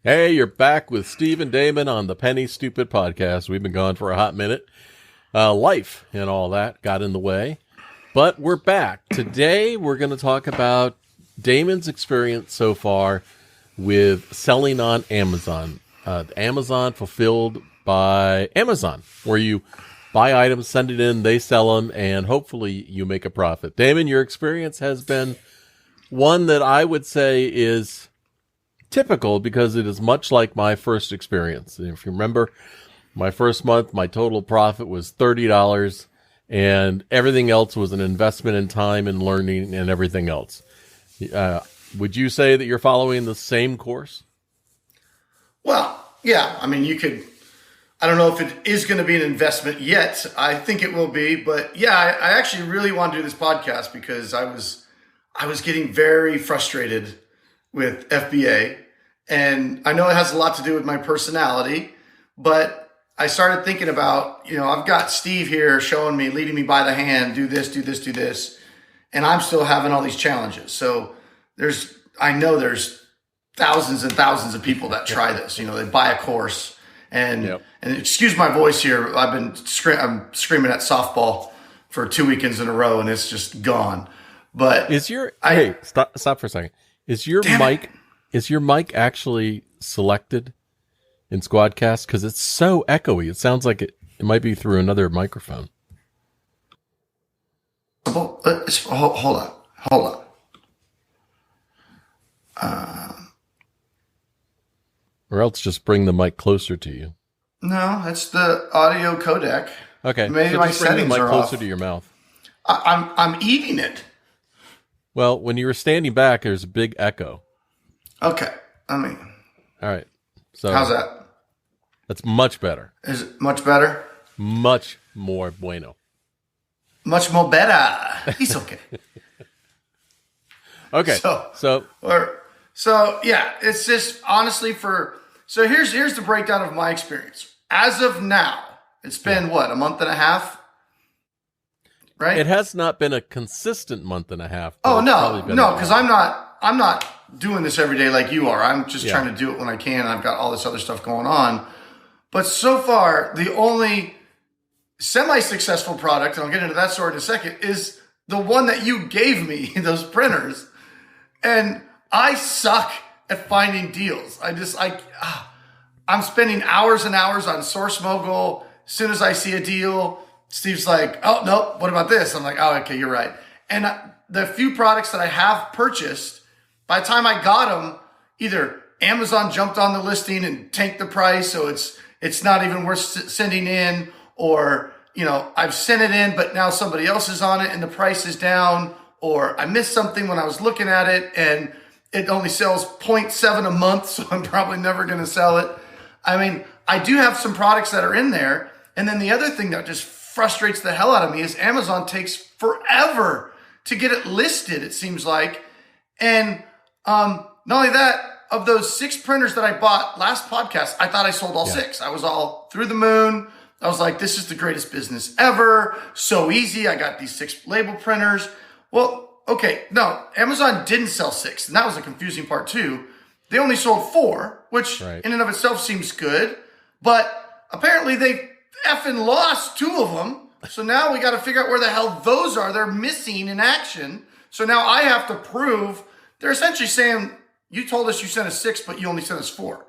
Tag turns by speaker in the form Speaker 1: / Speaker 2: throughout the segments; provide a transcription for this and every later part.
Speaker 1: Hey, you're back with Steve and Damon on the Penny Stupid podcast. We've been gone for a hot minute. Life and all that got in the way, but we're back. Today, we're going to talk about Damon's experience so far with selling on Amazon. Amazon fulfilled by Amazon, where you buy items, send it in, they sell them, and hopefully you make a profit. Damon, your experience has been one that I would say is typical because it is much like my first experience. If you remember, my first month, my total profit was $30, and everything else was an investment in time and learning and everything else. Would you say that you're following the same course?
Speaker 2: Well, yeah. I mean, I don't know if it is going to be an investment yet. I think it will be. But yeah, I actually really want to do this podcast because I was getting very frustrated with FBA. And I know it has a lot to do with my personality, but I started thinking about, I've got Steve here showing me, leading me by the hand, do this, do this, do this. And I'm still having all these challenges. So I know there's thousands and thousands of people that try this. They buy a course and excuse my voice here. I'm screaming at softball for 2 weekends in a row and it's just gone. But
Speaker 1: stop for a second. Is your mic actually selected in Squadcast? Because it's so echoey. It sounds like it might be through another microphone.
Speaker 2: Hold on.
Speaker 1: Or else just bring the mic closer to you.
Speaker 2: No, it's the audio codec.
Speaker 1: Okay,
Speaker 2: maybe
Speaker 1: so
Speaker 2: my
Speaker 1: just bring
Speaker 2: settings
Speaker 1: the mic
Speaker 2: are
Speaker 1: closer
Speaker 2: off.
Speaker 1: to your mouth.
Speaker 2: I'm eating it.
Speaker 1: Well, when you were standing back, there's a big echo.
Speaker 2: Okay,
Speaker 1: all right. So
Speaker 2: how's that?
Speaker 1: That's much better.
Speaker 2: Is it much better?
Speaker 1: Much more bueno.
Speaker 2: Much more better. It's okay.
Speaker 1: Okay.
Speaker 2: So yeah, it's just honestly so here's the breakdown of my experience. As of now, it's been a month and a half? Right?
Speaker 1: It has not been a consistent month and a half.
Speaker 2: Oh no, because I'm not doing this every day like you are. I'm just trying to do it when I can. I've got all this other stuff going on. But so far, the only semi-successful product, and I'll get into that story in a second, is the one that you gave me, those printers. And I suck at finding deals. I'm spending hours and hours on Source Mogul. As soon as I see a deal, Steve's like, oh, no, what about this? I'm like, oh, okay, you're right. And the few products that I have purchased, by the time I got them, either Amazon jumped on the listing and tanked the price, so it's not even worth sending in, or, I've sent it in, but now somebody else is on it and the price is down, or I missed something when I was looking at it and it only sells 0.7 a month, so I'm probably never going to sell it. I mean, I do have some products that are in there. And then the other thing that just frustrates the hell out of me is Amazon takes forever to get it listed, it seems like. And not only that, of those 6 printers that I bought last podcast, I thought I sold all 6. I was all through the moon. I was like, this is the greatest business ever. So easy. I got these 6 label printers. Well, okay, no, Amazon didn't sell 6. And that was the confusing part too. They only sold 4, which in and of itself seems good. But apparently they effing lost 2 of them. So now we got to figure out where the hell those are. They're missing in action. So now I have to prove. They're essentially saying, you told us you sent us 6, but you only sent us 4.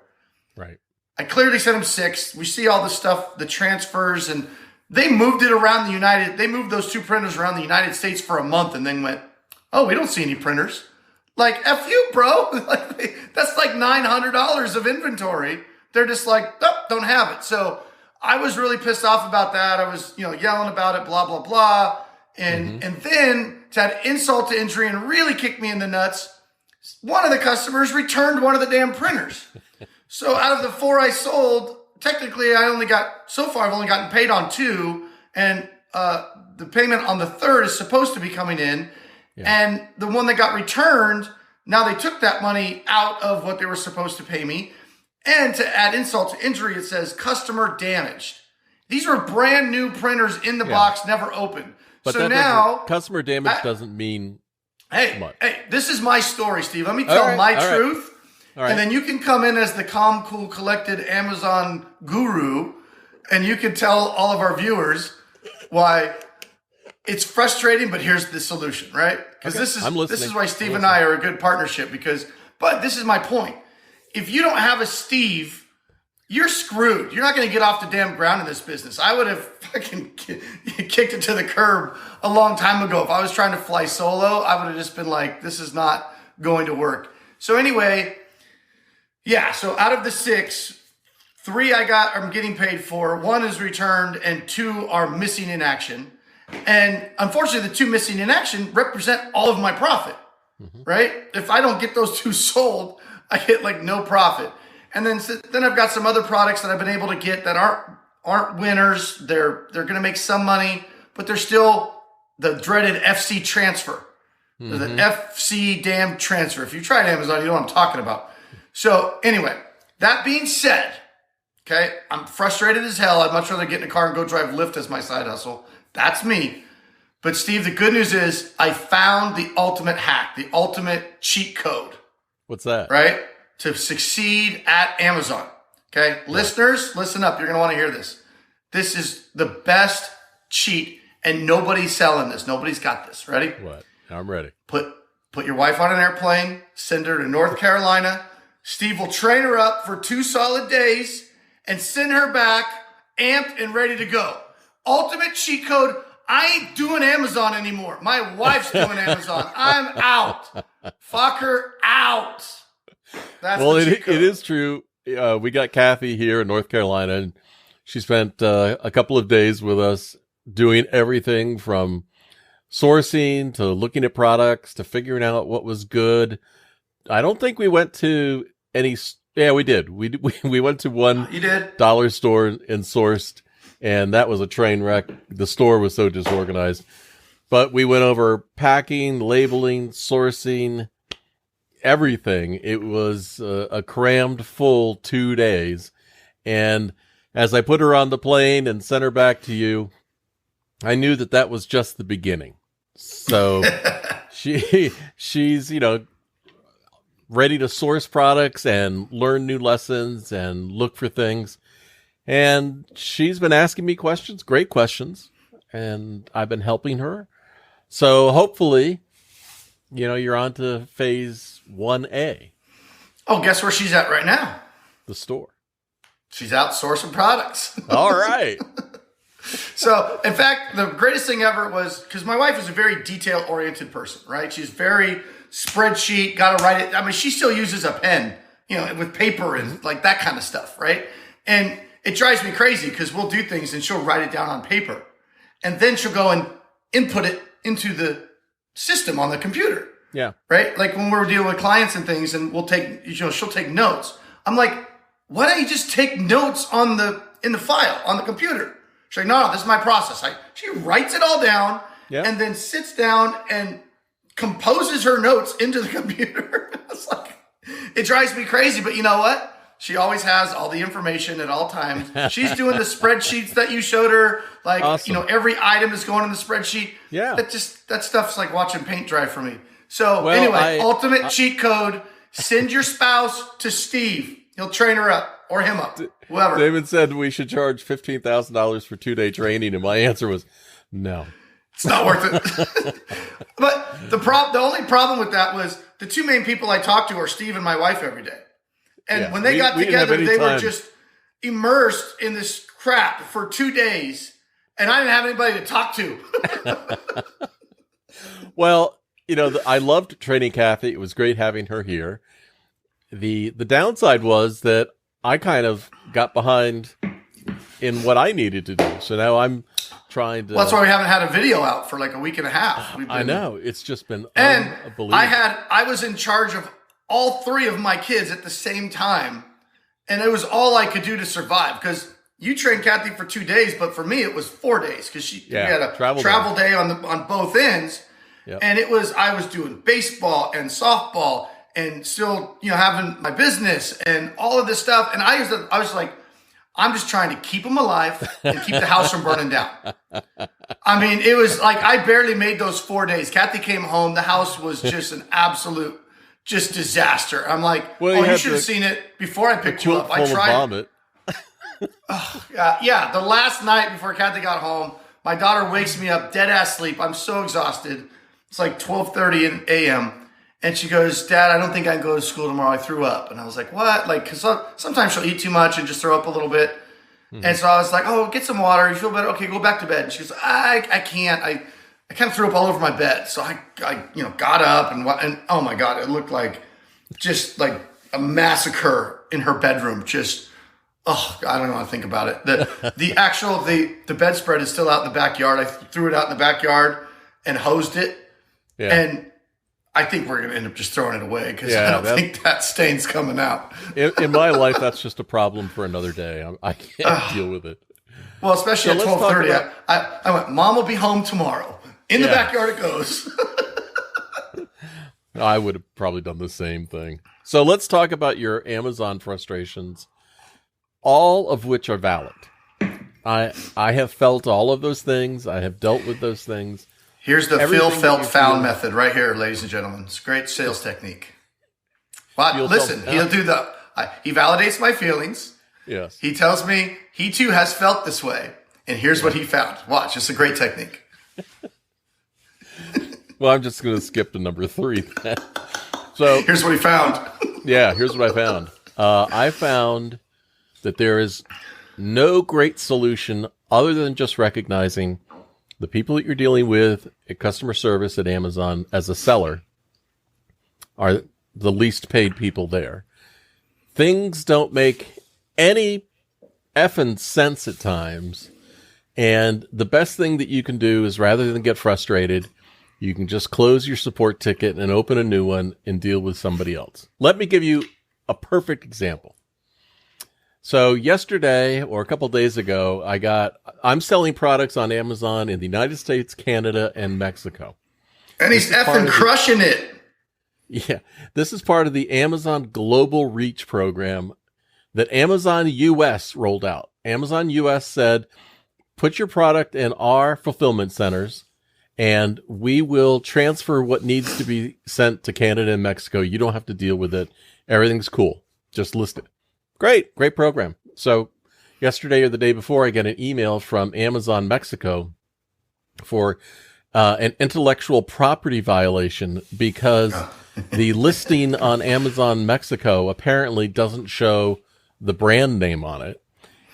Speaker 1: Right.
Speaker 2: I clearly sent them 6. We see all the stuff, the transfers, and they moved it around they moved those 2 printers around the United States for a month and then went, oh, we don't see any printers. Like, F you, bro. That's like $900 of inventory. They're just like, nope, don't have it. So I was really pissed off about that. I was, yelling about it, blah, blah, blah. And then to add insult to injury and really kick me in the nuts, one of the customers returned one of the damn printers. So out of the 4 I sold, technically I've only gotten paid on 2, and the payment on the 3rd is supposed to be coming in. Yeah. And the one that got returned, now they took that money out of what they were supposed to pay me. And to add insult to injury, it says customer damaged. These were brand new printers in the box, never opened.
Speaker 1: But so now customer damage doesn't mean much.
Speaker 2: Hey, this is my story, Steve. Let me tell my truth.
Speaker 1: All right.
Speaker 2: And then you can come in as the calm, cool, collected Amazon guru, and you can tell all of our viewers why it's frustrating, but here's the solution, right? Because this is why Steve and I are a good partnership. But this is my point. If you don't have a Steve, you're screwed. You're not going to get off the damn ground in this business. I would have fucking kicked it to the curb a long time ago. If I was trying to fly solo, I would have just been like, this is not going to work. So anyway, yeah. So out of the 6, 3 I'm getting paid for, 1 is returned, and 2 are missing in action. And unfortunately, the 2 missing in action represent all of my profit, right? If I don't get those 2 sold, I get like no profit. And then I've got some other products that I've been able to get that aren't winners. They're going to make some money, but they're still the dreaded FC transfer. The FC damn transfer. If you tried Amazon, you know what I'm talking about. So anyway, that being said, okay, I'm frustrated as hell. I'd much rather get in a car and go drive Lyft as my side hustle. That's me. But Steve, the good news is I found the ultimate hack, the ultimate cheat code.
Speaker 1: What's that?
Speaker 2: Right? To succeed at Amazon. Okay? Right. Listeners, listen up. You're going to want to hear this. This is the best cheat, and nobody's selling this. Nobody's got this. Ready?
Speaker 1: What? I'm ready.
Speaker 2: Put your wife on an airplane, send her to North Carolina. Steve will train her up for 2 solid days and send her back amped and ready to go. Ultimate cheat code. I ain't doing Amazon anymore. My wife's doing Amazon. I'm out. Fuck her out. That's
Speaker 1: well, it is true. We got Kathy here in North Carolina, and she spent a couple of days with us doing everything from sourcing to looking at products to figuring out what was good. I don't think we went to any. Yeah, we did. We went to one dollar store and sourced. And that was a train wreck. The store was so disorganized. But we went over packing, labeling, sourcing, everything. It was a crammed full 2 days. And as I put her on the plane and sent her back to you, I knew that was just the beginning. So she's, ready to source products and learn new lessons and look for things. And she's been asking me questions, great questions, and I've been helping her. So hopefully, you're on to phase 1A.
Speaker 2: Oh, guess where she's at right now?
Speaker 1: The store.
Speaker 2: She's out sourcing products.
Speaker 1: All right.
Speaker 2: So, in fact, the greatest thing ever was, because my wife is a very detail-oriented person, right? She's very spreadsheet, got to write it. I mean, she still uses a pen, with paper and like that kind of stuff, right? And it drives me crazy because we'll do things and she'll write it down on paper. And then she'll go and input it into the system on the computer.
Speaker 1: Yeah.
Speaker 2: Right? Like when we're dealing with clients and things and she'll take notes. I'm like, why don't you just take notes in the file on the computer? She's like, no, this is my process. She writes it all down and then sits down and composes her notes into the computer. It's like, it drives me crazy, but you know what? She always has all the information at all times. She's doing the spreadsheets that you showed her. Like, awesome. Every item is going in the spreadsheet.
Speaker 1: Yeah.
Speaker 2: That stuff's like watching paint dry for me. So anyway, ultimate cheat code, send your spouse to Steve. He'll train her up or him up, whoever.
Speaker 1: David said we should charge $15,000 for 2-day training. And my answer was no.
Speaker 2: It's not worth it. But the only problem with that was the 2 main people I talk to are Steve and my wife every day. And when they got together, they were just immersed in this crap for 2 days. And I didn't have anybody to talk to.
Speaker 1: Well, I loved training Kathy. It was great having her here. The downside was that I kind of got behind in what I needed to do. So now I'm trying to...
Speaker 2: Well, that's why we haven't had a video out for like a week and a half.
Speaker 1: I know. It's just been
Speaker 2: unbelievable. I was in charge of all 3 of my kids at the same time. And it was all I could do to survive because you trained Kathy for 2 days, but for me, it was 4 days because we had a travel day on both ends. Yep. And I was doing baseball and softball and still, having my business and all of this stuff. And I was like, I'm just trying to keep them alive and keep the house from burning down. I mean, it was like, I barely made those 4 days. Kathy came home. The house was just an absolute just disaster. I'm like,
Speaker 1: Well,
Speaker 2: you should have seen it before I picked you up. I tried.
Speaker 1: Vomit.
Speaker 2: Yeah, the last night before Kathy got home, my daughter wakes me up dead ass sleep. I'm so exhausted. It's like 12:30 a.m. And she goes, Dad, I don't think I can go to school tomorrow. I threw up. And I was like, what? Like, because sometimes she'll eat too much and just throw up a little bit. Mm-hmm. And so I was like, oh, get some water. You feel better? Okay, go back to bed. And she goes, I can't. I kind of threw up all over my bed. So I got up and oh my God, it looked like just like a massacre in her bedroom. Just, I don't know how to think about it. The bedspread is still out in the backyard. I threw it out in the backyard and hosed it. Yeah. And I think we're going to end up just throwing it away because I don't think that stain's coming out.
Speaker 1: In my life, that's just a problem for another day. I can't deal with it.
Speaker 2: Well, especially at 12:30. I went, Mom will be home tomorrow. In the backyard it goes.
Speaker 1: I would have probably done the same thing. So let's talk about your Amazon frustrations, all of which are valid. I have felt all of those things. I have dealt with those things.
Speaker 2: Here's the Phil Felt Found method right here, ladies and gentlemen. It's a great sales technique. Well, listen, he'll do he validates my feelings.
Speaker 1: Yes.
Speaker 2: He tells me he too has felt this way. And here's what he found. Watch, it's a great technique.
Speaker 1: Well, I'm just going to skip to number 3 then. So
Speaker 2: here's what he found.
Speaker 1: Yeah, here's what I found. I found that there is no great solution other than just recognizing the people that you're dealing with at customer service at Amazon as a seller are the least paid people there. Things don't make any effing sense at times. And the best thing that you can do is rather than get frustrated, you can just close your support ticket and open a new one and deal with somebody else. Let me give you a perfect example. So yesterday or a couple days ago, I'm selling products on Amazon in the United States, Canada, and Mexico.
Speaker 2: And he's effing crushing it.
Speaker 1: Yeah. This is part of the Amazon Global Reach program that Amazon US rolled out. Amazon US said, put your product in our fulfillment centers and we will transfer what needs to be sent to Canada and Mexico. You don't have to deal with it. Everything's cool. Just list it. Great program. So yesterday or the day before, I get an email from Amazon Mexico for an intellectual property violation because the listing on Amazon Mexico apparently doesn't show the brand name on it.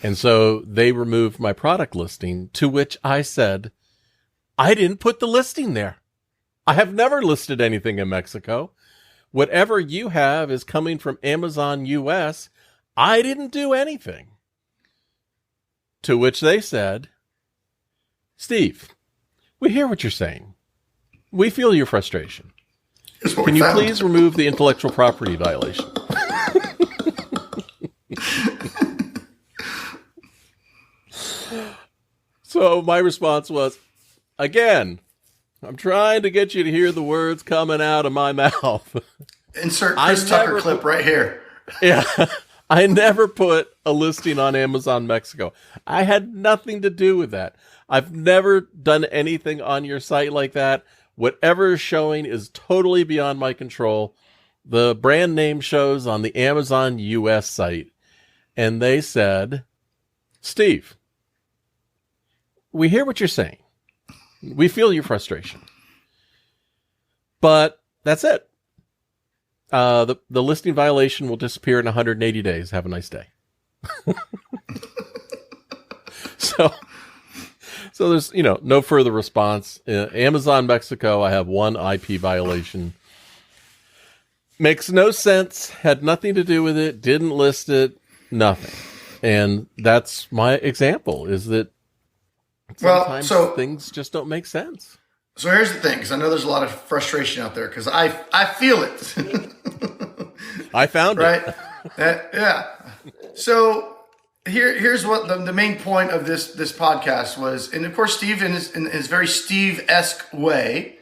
Speaker 1: And so they removed my product listing, to which I said, I didn't put the listing there. I have never listed anything in Mexico. Whatever you have is coming from Amazon US. I didn't do anything. To which they said, Steve, we hear what you're saying. We feel your frustration. Can you please remove the intellectual property violation? So my response was, again, I'm trying to get you to hear the words coming out of my mouth.
Speaker 2: Insert Chris Tucker clip right here.
Speaker 1: Yeah. I never put a listing on Amazon Mexico. I had nothing to do with that. I've never done anything on your site like that. Whatever is showing is totally beyond my control. The brand name shows on the Amazon US site. And they said, Steve, we hear what you're saying. We feel your frustration. But that's it. The listing violation will disappear in 180 days. Have a nice day. So there's, no further response. Amazon Mexico, I have one IP violation. Makes no sense. Had nothing to do with it. Didn't list it. Nothing. And that's my example, is that sometimes things just don't make sense.
Speaker 2: So here's the thing, because I know there's a lot of frustration out there, because I feel it.
Speaker 1: I found
Speaker 2: it. Yeah. So here's what the main point of this podcast was, and of course Steve in his very Steve-esque way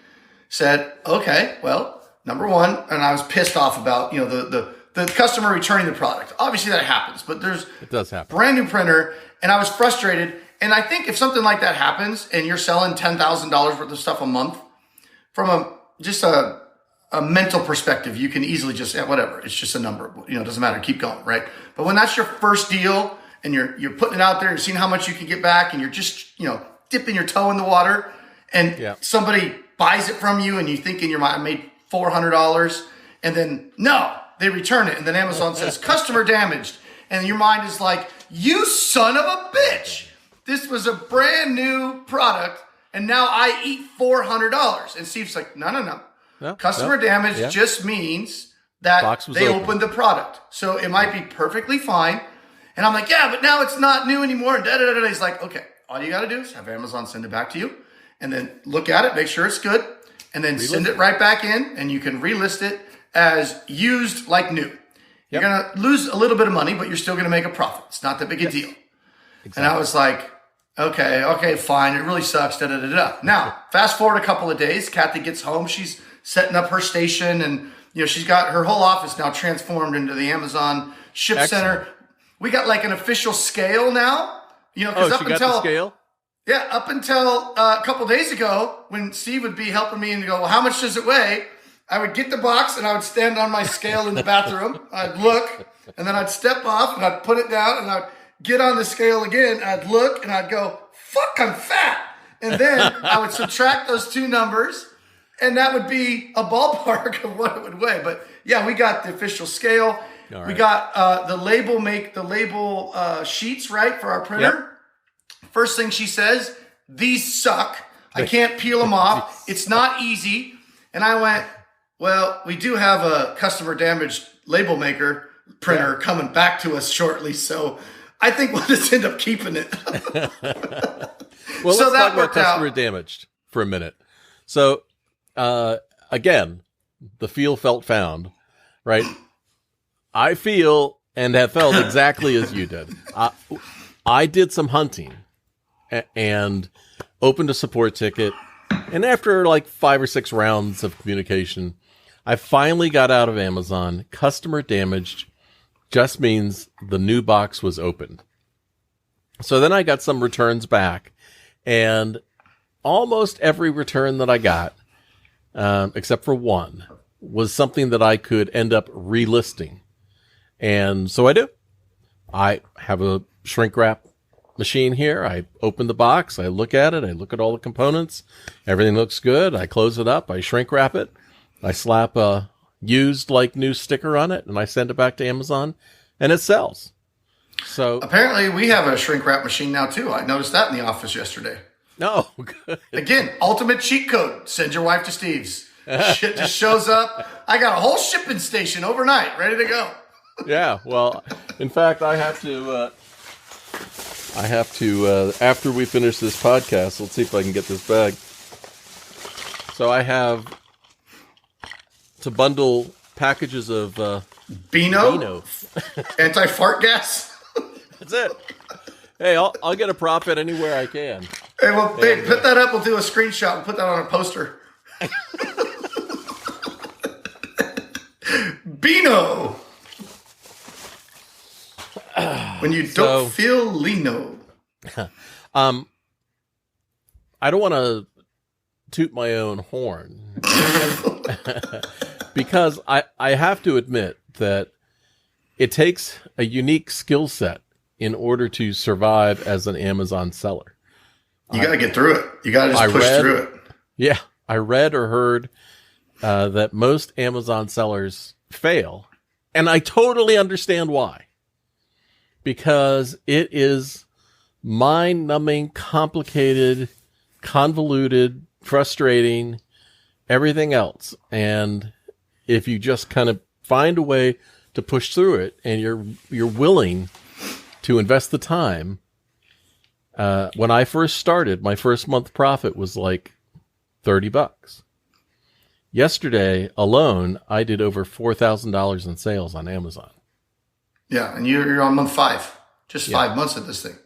Speaker 2: said, okay, well, number one, and I was pissed off about the customer returning the product. Obviously that happens, but
Speaker 1: it does happen.
Speaker 2: Brand new printer, and I was frustrated. And I think if something like that happens and you're selling $10,000 worth of stuff a month from a a mental perspective, you can easily just, whatever, it's just a number, it doesn't matter, keep going, right? But when that's your first deal and you're putting it out there and seeing how much you can get back and you're just, dipping your toe in the water and somebody buys it from you and you think in your mind, I made $400, and then no, they return it. And then Amazon says customer damaged. And your mind is like, you son of a bitch. This was a brand new product. And now I eat $400. And Steve's like, no. Customer damage just means that they opened the product. So it might be perfectly fine. And I'm like, yeah, but now it's not new anymore. And da-da-da-da. He's like, okay, all you got to do is have Amazon send it back to you. And then look at it, make sure it's good. And then send it right back in. And you can relist it as used like new. You're going to lose a little bit of money, but you're still going to make a profit. It's not that big a deal. Exactly. And I was like, okay, fine. It really sucks. Da-da-da-da. Now, fast forward a couple of days. Kathy gets home. She's setting up her station. And, she's got her whole office now transformed into the Amazon ship center. We got like an official scale now. Because
Speaker 1: up until the scale?
Speaker 2: Yeah, up until a couple of days ago when Steve would be helping me and go, well, how much does it weigh? I would get the box and I would stand on my scale in the bathroom. I'd look and then I'd step off and I'd put it down and I'd get on the scale again. I'd look and I'd go, fuck, I'm fat. And then I would subtract those two numbers and that would be a ballpark of what it would weigh. But yeah, we got the official scale. Right. We got the label sheets, right, for our printer. Yep. First thing she says, these suck. I can't peel them off. It's not easy. And I went, well, we do have a customer damaged label maker printer coming back to us shortly, so I think we'll just end up keeping it.
Speaker 1: Well, so let's talk about customer damaged for a minute. So, again, the feel, felt, found, right? I feel and have felt exactly as you did. I did some hunting and opened a support ticket, and after like 5 or 6 rounds of communication, I finally got out of Amazon. Customer damaged just means the new box was opened. So then I got some returns back, and almost every return that I got, except for one, was something that I could end up relisting. And so I do. I have a shrink wrap machine here. I open the box. I look at it. I look at all the components. Everything looks good. I close it up. I shrink wrap it. I slap a used like new sticker on it and I send it back to Amazon and it sells. So
Speaker 2: apparently we have a shrink wrap machine now too. I noticed that in the office yesterday.
Speaker 1: Oh, good.
Speaker 2: Again, ultimate cheat code. Send your wife to Steve's. Shit just shows up. I got a whole shipping station overnight ready to go.
Speaker 1: Yeah. Well, in fact, I have to, after we finish this podcast, let's see if I can get this bag. So I have to bundle packages of
Speaker 2: Beano. Anti-fart gas.
Speaker 1: That's it. Hey, I'll get a profit anywhere I can.
Speaker 2: Hey, well, babe, put that up. We'll do a screenshot. We'll put that on a poster. Beano. When you don't feel lino.
Speaker 1: I don't want to toot my own horn because I have to admit that it takes a unique skill set in order to survive as an Amazon seller.
Speaker 2: You got to get through it. You got to just push through it.
Speaker 1: Yeah. I read or heard that most Amazon sellers fail, and I totally understand why. Because it is mind-numbing, complicated, convoluted, frustrating, everything else. And if you just kind of find a way to push through it and you're willing to invest the time, when I first started, my first month profit was like $30. Yesterday alone, I did over $4,000 in sales on Amazon. Yeah,
Speaker 2: and you're on month 5, just 5 months of this thing.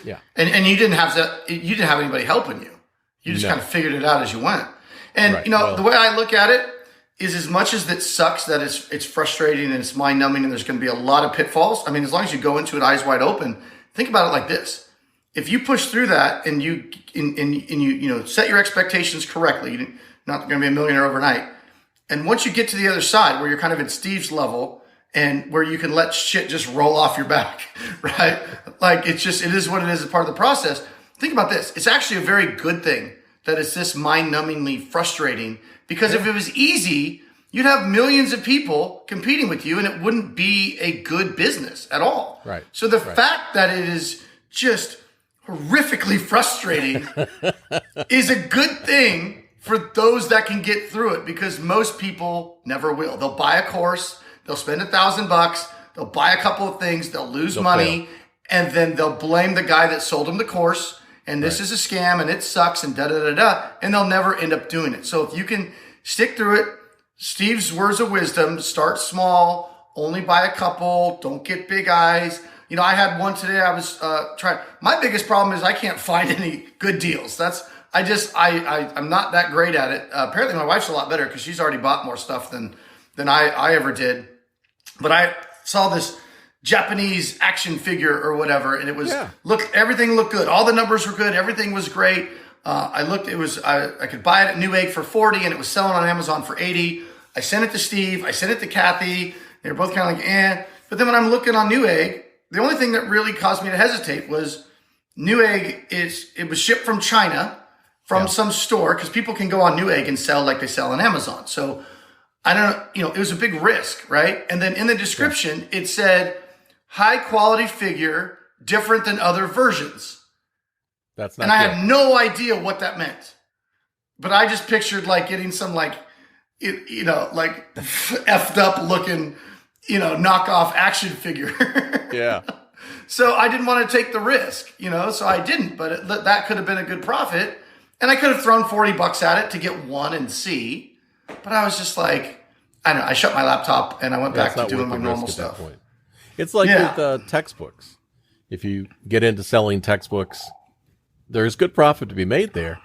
Speaker 1: Yeah,
Speaker 2: and you didn't have anybody helping you. You just kind of figured it out as you went. And the way I look at it is, as much as it sucks that it's frustrating and it's mind numbing and there's going to be a lot of pitfalls. I mean, as long as you go into it eyes wide open, think about it like this: if you push through that and you set your expectations correctly, you're not going to be a millionaire overnight. And once you get to the other side where you're kind of at Steve's level and where you can let shit just roll off your back, right? Like it is what it is, a part of the process. Think about this. It's actually a very good thing that it's this mind-numbingly frustrating, because if it was easy, you'd have millions of people competing with you and it wouldn't be a good business at all.
Speaker 1: Right.
Speaker 2: So the fact that it is just horrifically frustrating is a good thing for those that can get through it, because most people never will. They'll buy a course, they'll spend $1,000, they'll buy a couple of things, they'll lose money, and then they'll blame the guy that sold them the course, and this is a scam, and it sucks, and da-da-da-da, and they'll never end up doing it. So if you can stick through it, Steve's words of wisdom: start small, only buy a couple, don't get big eyes. You know, I had one today. I was trying. My biggest problem is I can't find any good deals. I'm not that great at it. Apparently my wife's a lot better because she's already bought more stuff than I ever did. But I saw this Japanese action figure or whatever, and it was, everything looked good. All the numbers were good. Everything was great. I could buy it at Newegg for $40 and it was selling on Amazon for $80. I sent it to Steve. I sent it to Kathy. They were both kind of like, eh. But then when I'm looking on Newegg, the only thing that really caused me to hesitate was Newegg it was shipped from China, from some store, because people can go on Newegg and sell like they sell on Amazon. So I don't know, it was a big risk, right? And then in the description, it said, high quality figure, different than other versions.
Speaker 1: That's not
Speaker 2: and I had no idea what that meant. But I just pictured like getting some like effed up looking, knockoff action figure.
Speaker 1: Yeah.
Speaker 2: So I didn't want to take the risk, so I didn't, but that could have been a good profit. And I could have thrown $40 at it to get one and see. But I was just like, I don't know. I shut my laptop and I went back to doing my normal stuff.
Speaker 1: It's like with textbooks. If you get into selling textbooks, there's good profit to be made there.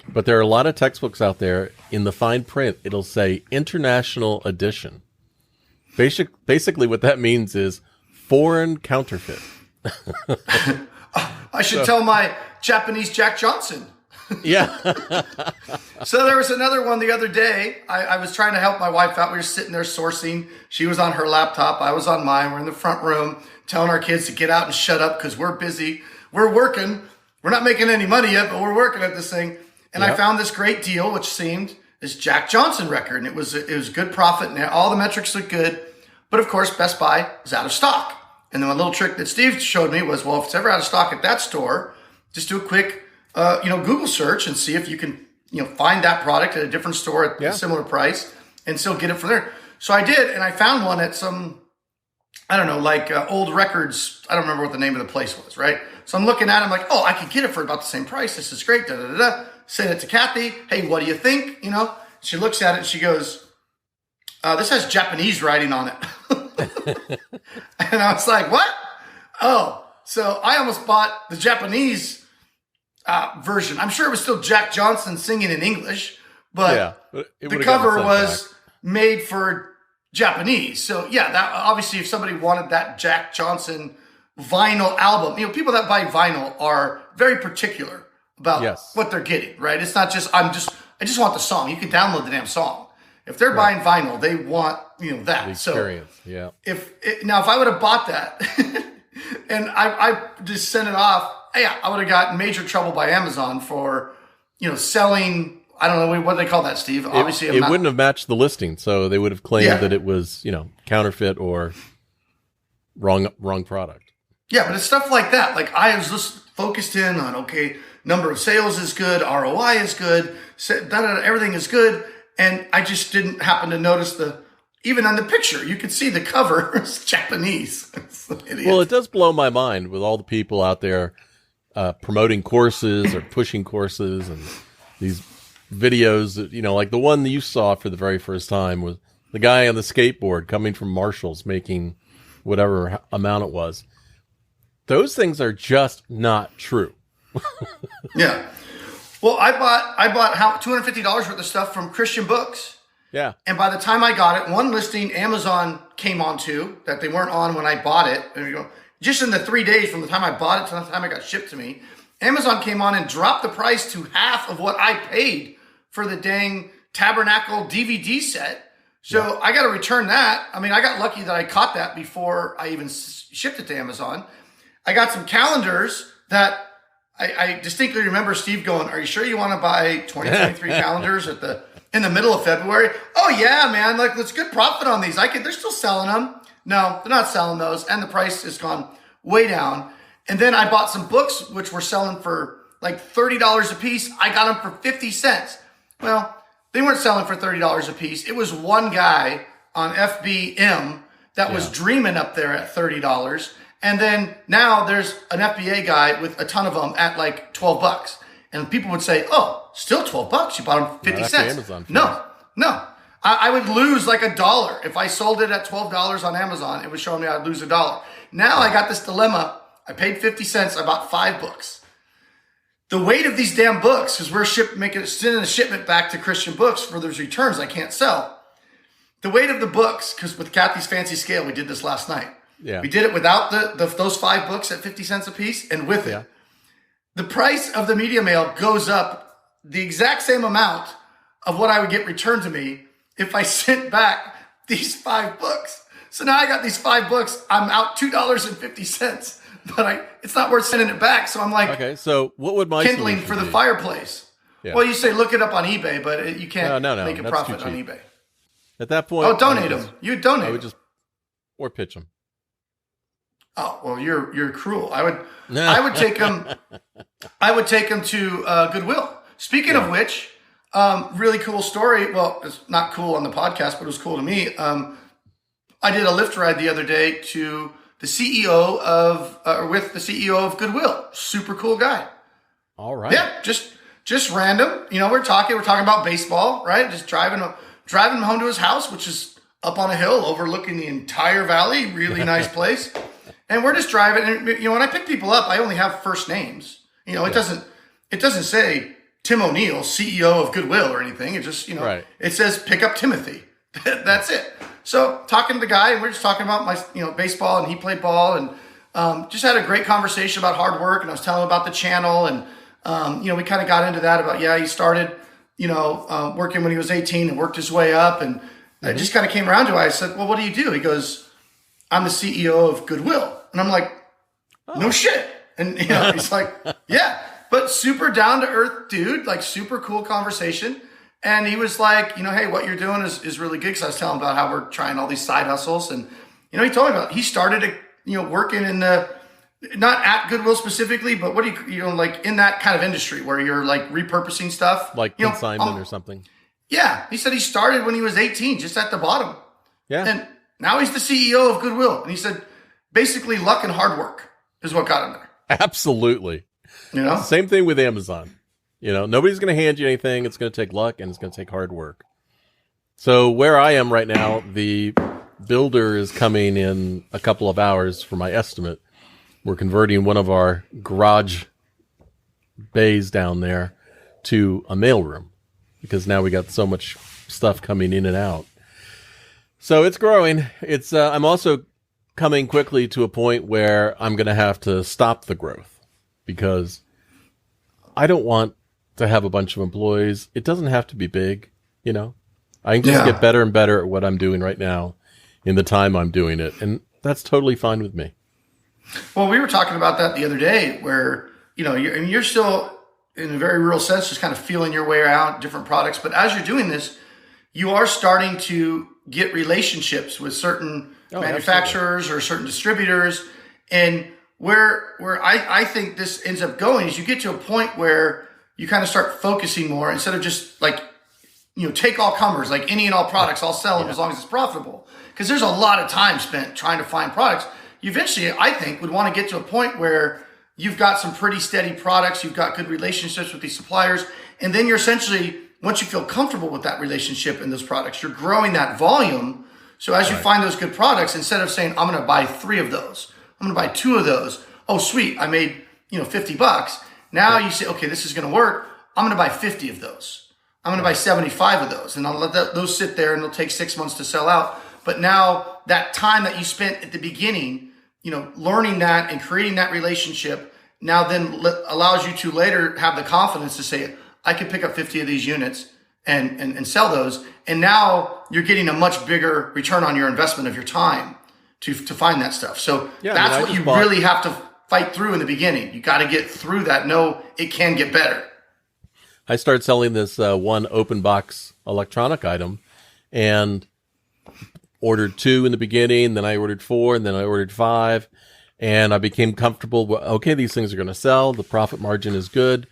Speaker 1: But there are a lot of textbooks out there, in the fine print, it'll say international edition. Basically what that means is foreign counterfeit.
Speaker 2: I should tell my Japanese Jack Johnson.
Speaker 1: Yeah.
Speaker 2: So there was another one the other day. I was trying to help my wife out. We were sitting there sourcing. She was on her laptop. I was on mine. We're in the front room telling our kids to get out and shut up because we're busy. We're working. We're not making any money yet, but we're working at this thing. And I found this great deal, which seemed this Jack Johnson record. And it was good profit. And all the metrics looked good. But of course, Best Buy is out of stock. And then a little trick that Steve showed me was, well, if it's ever out of stock at that store, just do a quick Google search and see if you can, find that product at a different store at a similar price and still get it from there. So I did, and I found one at some, old records. I don't remember what the name of the place was, right? So I'm looking at it, I'm like, oh, I could get it for about the same price. This is great, da-da-da-da. Send it to Kathy. Hey, what do you think? She looks at it and she goes, this has Japanese writing on it. And I was like, what? Oh, so I almost bought the Japanese version. I'm sure it was still Jack Johnson singing in English, but the cover was made for Japanese. So that obviously, if somebody wanted that Jack Johnson vinyl album, people that buy vinyl are very particular about what they're getting, right? It's not just, I just want the song. You can download the damn song. If they're buying vinyl, they want, that.
Speaker 1: The experience,
Speaker 2: If I would have bought that and I just sent it off, I would have gotten major trouble by Amazon for, selling. I don't know what they call that, Steve. Obviously,
Speaker 1: it wouldn't have matched the listing, so they would have claimed that it was, counterfeit or wrong product.
Speaker 2: Yeah, but it's stuff like that. Like I was just focused in on number of sales is good, ROI is good, everything is good, and I just didn't happen to notice even on the picture, you could see the cover is Japanese.
Speaker 1: Well, it does blow my mind with all the people out there promoting courses or pushing courses and these videos that, like the one that you saw for the very first time was the guy on the skateboard coming from Marshall's making whatever amount it was. Those things are just not true.
Speaker 2: Yeah. Well, I bought $250 worth of stuff from Christian Books.
Speaker 1: Yeah.
Speaker 2: And by the time I got it, one listing Amazon came onto that they weren't on when I bought it. And just in the 3 days from the time I bought it to the time it got shipped to me, Amazon came on and dropped the price to half of what I paid for the dang Tabernacle DVD set. So I got to return that. I mean, I got lucky that I caught that before I even shipped it to Amazon. I got some calendars that I distinctly remember Steve going, "Are you sure you want to buy 2023 calendars in the middle of February?" "Oh yeah, man, like let's good profit on these. They're still selling them." No, they're not selling those, and the price has gone way down. And then I bought some books which were selling for like $30 a piece. I got them for 50 cents. Well, they weren't selling for $30 a piece. It was one guy on FBM that was dreaming up there at $30. And then now there's an FBA guy with a ton of them at like $12. And people would say, "Oh, still $12. You bought them for 50 cents.
Speaker 1: Amazon
Speaker 2: No. I would lose like $1. If I sold it at $12 on Amazon, it was showing me I'd lose $1. Now I got this dilemma. I paid 50 cents. I bought 5 books. The weight of these damn books, because we're sending a shipment back to Christian Books for those returns I can't sell. The weight of the books, because with Kathy's Fancy Scale, we did this last night.
Speaker 1: Yeah.
Speaker 2: We did it without those 5 books at 50 cents a piece, and with it. The price of the media mail goes up the exact same amount of what I would get returned to me if I sent back these 5 books. So now I got these 5 books. I'm out $2.50, but it's not worth sending it back. So I'm like,
Speaker 1: okay, so what would my
Speaker 2: kindling for the fireplace? Yeah. Well, you say look it up on eBay, but you can't make a profit on eBay.
Speaker 1: At that point,
Speaker 2: donate them. You donate.
Speaker 1: I would or pitch them.
Speaker 2: Oh well, you're cruel. I would take them. I would take them to Goodwill. Speaking of which, really cool story. Well, it's not cool on the podcast, but it was cool to me. I did a Lyft ride the other day to the CEO with the CEO of Goodwill. Super cool guy.
Speaker 1: All right.
Speaker 2: Yeah, just random. We're talking about baseball, right? Just driving him home to his house, which is up on a hill overlooking the entire valley. Really nice place. And we're just driving. And when I pick people up, I only have first names. It doesn't say Tim O'Neill, CEO of Goodwill or anything. It just, It says pick up Timothy. That's it. So talking to the guy, and we're just talking about my, baseball, and he played ball, and just had a great conversation about hard work. And I was telling him about the channel, and we kind of got into that about he started, working when he was 18 and worked his way up, and I just kind of came around to it. I said, "Well, what do you do?" He goes, "I'm the CEO of Goodwill," and I'm like, "No shit," and he's like, "Yeah." But super down to earth dude, like super cool conversation. And he was like, "Hey, what you're doing is really good." Because I was telling him about how we're trying all these side hustles. And, he told me about, he started, working in not at Goodwill specifically, but what do you like in that kind of industry where you're like repurposing stuff.
Speaker 1: Like consignment or something.
Speaker 2: Yeah. He said he started when he was 18, just at the bottom.
Speaker 1: Yeah.
Speaker 2: And now he's the CEO of Goodwill. And he said, basically luck and hard work is what got him there.
Speaker 1: Absolutely. Same thing with Amazon. Nobody's going to hand you anything. It's going to take luck, and it's going to take hard work. So where I am right now, the builder is coming in a couple of hours for my estimate. We're converting one of our garage bays down there to a mailroom because now we got so much stuff coming in and out. So it's growing. I'm also coming quickly to a point where I'm going to have to stop the growth because I don't want to have a bunch of employees. It doesn't have to be big, I can just get better and better at what I'm doing right now in the time I'm doing it. And that's totally fine with me.
Speaker 2: Well, we were talking about that the other day where, you're still in a very real sense, just kind of feeling your way out different products. But as you're doing this, you are starting to get relationships with certain manufacturers absolutely. Or certain distributors. And where I think this ends up going is you get to a point where you kind of start focusing more instead of just like, take all comers, like any and all products, I'll sell them as long as it's profitable. Because there's a lot of time spent trying to find products. You eventually, I think, would want to get to a point where you've got some pretty steady products, you've got good relationships with these suppliers, and then you're essentially, once you feel comfortable with that relationship and those products, you're growing that volume. So as you find those good products, instead of saying, I'm going to buy 3 of those, I'm going to buy 2 of those. Oh, sweet. I made, $50. Now you say, okay, this is going to work. I'm going to buy 50 of those. I'm going to buy 75 of those. And I'll let those sit there and it'll take 6 months to sell out. But now that time that you spent at the beginning, learning that and creating that relationship now then allows you to later have the confidence to say, I can pick up 50 of these units and sell those. And now you're getting a much bigger return on your investment of your time to find that stuff. So that's what you really have to fight through in the beginning. You got to get through that. No, it can get better.
Speaker 1: I started selling this one open box electronic item and ordered 2 in the beginning. Then I ordered 4 and then I ordered 5. And I became comfortable. Okay, these things are going to sell. The profit margin is good.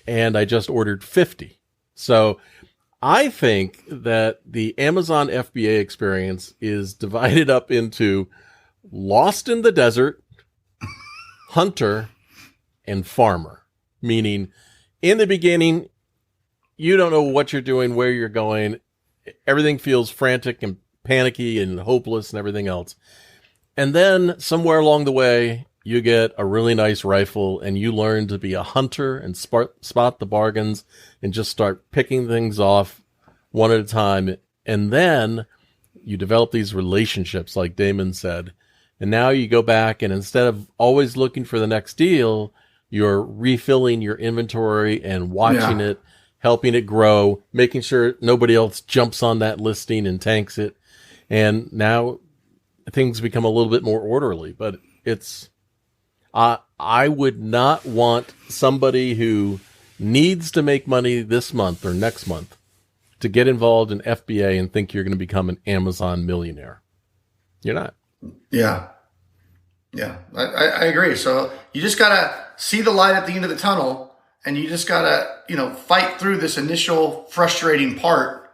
Speaker 1: And I just ordered 50. So I think that the Amazon FBA experience is divided up into lost in the desert, hunter, and farmer. Meaning, in the beginning, you don't know what you're doing, where you're going. Everything feels frantic and panicky and hopeless and everything else. And then somewhere along the way, you get a really nice rifle and you learn to be a hunter and spot the bargains and just start picking things off one at a time. And then you develop these relationships, like Damon said. And now you go back and instead of always looking for the next deal, you're refilling your inventory and watching it, helping it grow, making sure nobody else jumps on that listing and tanks it. And now things become a little bit more orderly, but it's, I would not want somebody who needs to make money this month or next month to get involved in FBA and think you're going to become an Amazon millionaire. You're not.
Speaker 2: Yeah. Yeah, I agree. So you just got to see the light at the end of the tunnel, and you just got to, fight through this initial frustrating part,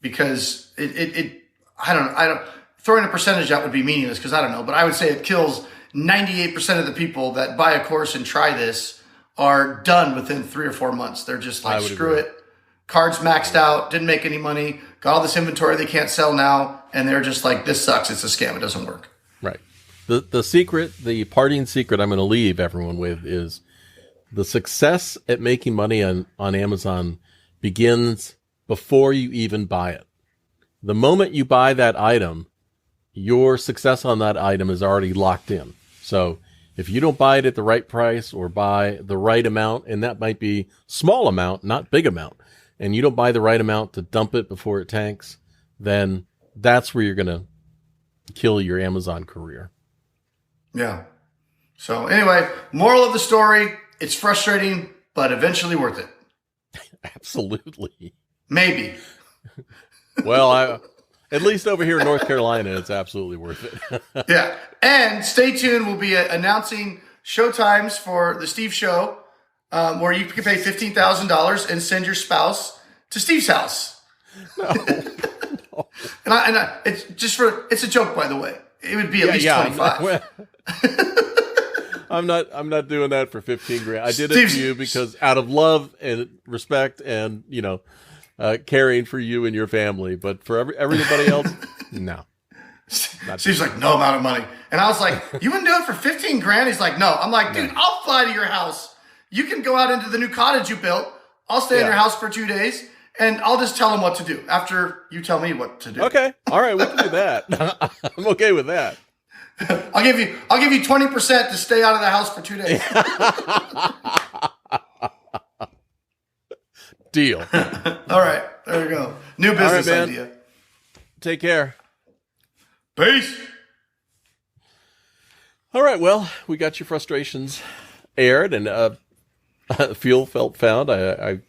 Speaker 2: because I don't throwing a percentage out would be meaningless because I don't know, but I would say it kills 98% of the people that buy a course and try this are done within 3 or 4 months. They're just like, screw it. Cards maxed out, didn't make any money, got all this inventory they can't sell now, and they're just like, this sucks. It's a scam. It doesn't work.
Speaker 1: Right. The secret, the parting secret I'm going to leave everyone with is the success at making money on Amazon begins before you even buy it. The moment you buy that item, your success on that item is already locked in. So if you don't buy it at the right price or buy the right amount, and that might be small amount, not big amount, and you don't buy the right amount to dump it before it tanks, then that's where you're going to kill your Amazon career.
Speaker 2: Yeah. So anyway, moral of the story, it's frustrating, but eventually worth it.
Speaker 1: Absolutely.
Speaker 2: Maybe.
Speaker 1: Well, at least over here in North Carolina, it's absolutely worth it.
Speaker 2: Yeah. And stay tuned. We'll be announcing show times for the Steve Show, where you can pay $15,000 and send your spouse to Steve's house.
Speaker 1: No.
Speaker 2: And it's a joke, by the way. It would be at least 25.
Speaker 1: I'm not doing that for 15 grand. I did it to you because out of love and respect and, caring for you and your family. But for everybody else, no.
Speaker 2: Steve's like, no amount of money. And I was like, you wouldn't do it for 15 grand? He's like, no. I'm like, dude, I'll fly to your house. You can go out into the new cottage you built. I'll stay in your house for 2 days. And I'll just tell them what to do after you tell me what to do. Okay.
Speaker 1: All right. We can do that. I'm okay with that.
Speaker 2: I'll give you 20% to stay out of the house for 2 days.
Speaker 1: Deal.
Speaker 2: All right. There we go. New business idea.
Speaker 1: Take care.
Speaker 2: Peace.
Speaker 1: All right. Well, we got your frustrations aired and fuel felt found. I